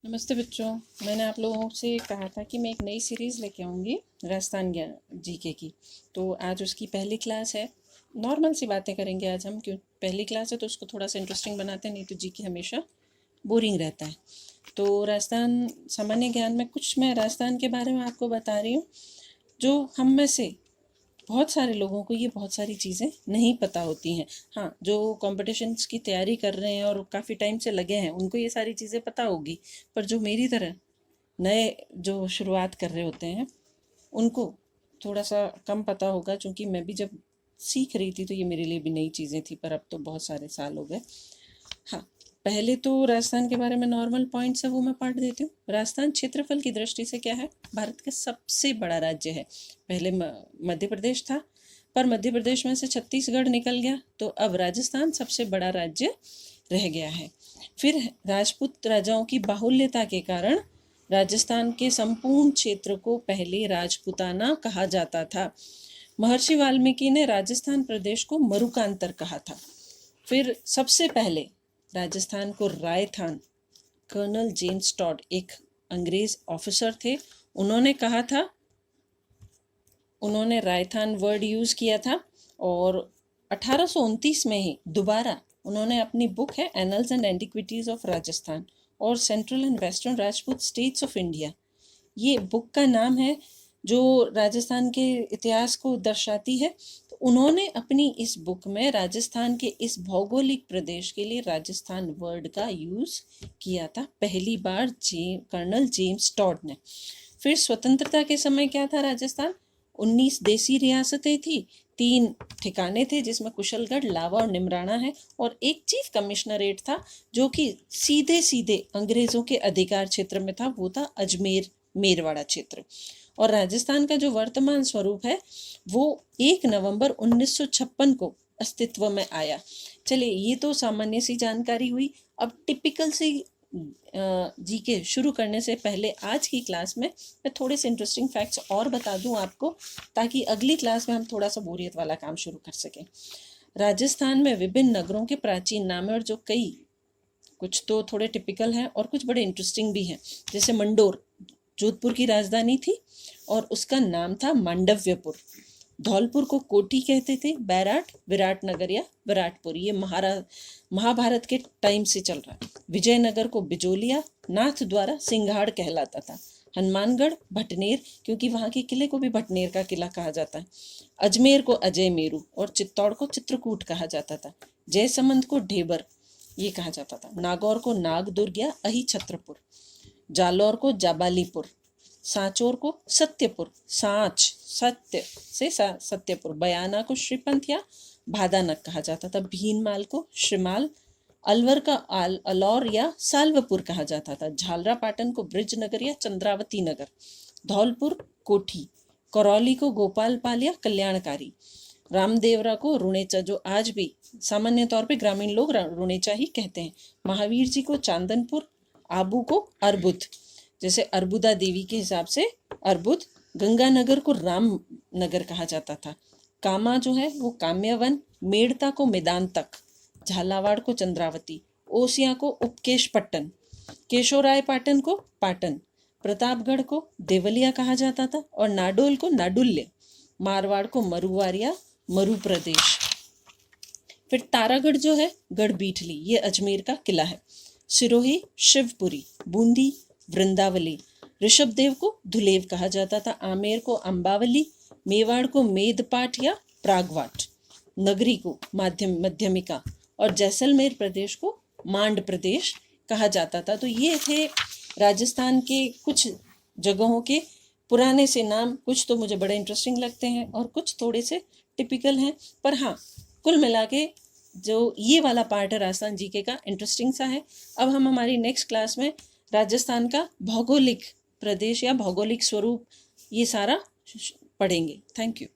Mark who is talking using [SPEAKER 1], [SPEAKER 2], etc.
[SPEAKER 1] नमस्ते बच्चों। मैंने आप लोगों से कहा था कि मैं एक नई सीरीज़ लेके आऊँगी राजस्थान ज्ञान जीके की। तो आज उसकी पहली क्लास है। नॉर्मल सी बातें करेंगे आज हम, क्यों पहली क्लास है तो उसको थोड़ा सा इंटरेस्टिंग बनाते हैं, नहीं तो जीके हमेशा बोरिंग रहता है। तो राजस्थान सामान्य ज्ञान में कुछ मैं राजस्थान के बारे में आपको बता रही हूँ, जो हम में से बहुत सारे लोगों को ये बहुत सारी चीज़ें नहीं पता होती हैं। हाँ, जो कॉम्पिटिशन्स की तैयारी कर रहे हैं और काफ़ी टाइम से लगे हैं उनको ये सारी चीज़ें पता होगी, पर जो मेरी तरह नए जो शुरुआत कर रहे होते हैं उनको थोड़ा सा कम पता होगा, क्योंकि मैं भी जब सीख रही थी तो ये मेरे लिए भी नई चीज़ें थी, पर अब तो बहुत सारे साल हो गए। हाँ, पहले तो राजस्थान के बारे में नॉर्मल पॉइंट्स है वो मैं पढ़ देती हूँ। राजस्थान क्षेत्रफल की दृष्टि से क्या है, भारत का सबसे बड़ा राज्य है। पहले मध्य प्रदेश था, पर मध्य प्रदेश में से छत्तीसगढ़ निकल गया, तो अब राजस्थान सबसे बड़ा राज्य रह गया है। फिर राजपूत राजाओं की बाहुल्यता के कारण राजस्थान के संपूर्ण क्षेत्र को पहले राजपूताना कहा जाता था। महर्षि वाल्मीकि ने राजस्थान प्रदेश को मरुकांतर कहा था। फिर सबसे पहले राजस्थान को रायथान, कर्नल जेम्स टॉड एक अंग्रेज ऑफिसर थे, उन्होंने कहा था, उन्होंने रायथान वर्ड यूज़ किया था। और 1829 में ही दोबारा उन्होंने अपनी बुक है annals and antiquities of Rajasthan और central and western Rajput states of India, ये बुक का नाम है जो राजस्थान के इतिहास को दर्शाती है। तो उन्होंने अपनी इस बुक में राजस्थान के इस भौगोलिक प्रदेश के लिए राजस्थान वर्ड का यूज़ किया था पहली बार कर्नल जेम्स टॉड ने। फिर स्वतंत्रता के समय क्या था, राजस्थान 19 देसी रियासतें थी, 3 ठिकाने थे जिसमें कुशलगढ़, लावा और निमराना है, और एक चीफ कमिश्नरेट था जो कि सीधे सीधे अंग्रेज़ों के अधिकार क्षेत्र में था, वो था अजमेर मेरवाड़ा क्षेत्र। और राजस्थान का जो वर्तमान स्वरूप है वो 1 नवंबर 1956 को अस्तित्व में आया। चलिए, ये तो सामान्य सी जानकारी हुई। अब टिपिकल सी जीके शुरू करने से पहले आज की क्लास में मैं थोड़े से इंटरेस्टिंग फैक्ट्स और बता दूं आपको, ताकि अगली क्लास में हम थोड़ा सा बोरियत वाला काम शुरू कर सकें। राजस्थान में विभिन्न नगरों के प्राचीन नाम है, और जो कई कुछ तो थोड़े टिपिकल हैं और कुछ बड़े इंटरेस्टिंग भी हैं। जैसे मंडोर जोधपुर की राजधानी थी और उसका नाम था मांडव्यपुर। धौलपुर को कोठी कहते थे। बैराट विराटनगर या विराटपुर, ये महाभारत के टाइम से चल रहा है। विजयनगर को बिजोलिया, नाथ द्वारा सिंघाड़ कहलाता था। हनुमानगढ़ भटनेर, क्योंकि वहाँ के किले को भी भटनेर का किला कहा जाता है। अजमेर को अजय मेरू और चित्तौड़ को चित्रकूट कहा जाता था। जयसमंद को ढेबर ये कहा जाता था। नागौर को नागदुर्ग या अहि छत्रपुर, जालौर को जाबालीपुर, सांचौर को सत्यपुर, सांच सत्य से सत्यपुर, बयाना को श्रीपंथ या भादानक कहा जाता था। भीनमाल को श्रीमाल, अलवर का अलौर या साल्वपुर कहा जाता था। झालरा पाटन को ब्रिजनगर या चंद्रावती नगर, धौलपुर कोठी, करौली को गोपालपाल या कल्याणकारी, रामदेवरा को रुणेचा, जो आज भी सामान्य तौर पे ग्रामीण लोग रुणेचा ही कहते हैं। महावीर जी को चांदनपुर, आबू को अर्बुद, जैसे अर्बुदा देवी के हिसाब से अर्बुद। गंगानगर को रामनगर कहा जाता था। कामा जो है वो काम्यवन, मेड़ता को मेदांतक, झालावाड़ को चंद्रावती, ओसिया को उपकेश पट्टन, केशोराय पाटन को पाटन, प्रतापगढ़ को देवलिया कहा जाता था, और नाडोल को नाडुल्य, मारवाड़ को मरुवार या मरु प्रदेश। फिर तारागढ़ जो है गढ़ बीठली, ये अजमेर का किला है। सिरोही शिवपुरी, बूंदी वृंदावली, ऋषभदेव को धुलेव कहा जाता था। आमेर को अम्बावली, मेवाड़ को मेदपाट या प्रागवाट, नगरी को मध्यमिका, और जैसलमेर प्रदेश को मांड प्रदेश कहा जाता था। तो ये थे राजस्थान के कुछ जगहों के पुराने से नाम। कुछ तो मुझे बड़े इंटरेस्टिंग लगते हैं और कुछ थोड़े से टिपिकल हैं, पर हाँ, कुल मिला के जो ये वाला पार्ट है राजस्थान जीके का, इंटरेस्टिंग सा है। अब हम हमारी नेक्स्ट क्लास में राजस्थान का भौगोलिक प्रदेश या भौगोलिक स्वरूप ये सारा पढ़ेंगे। Thank you.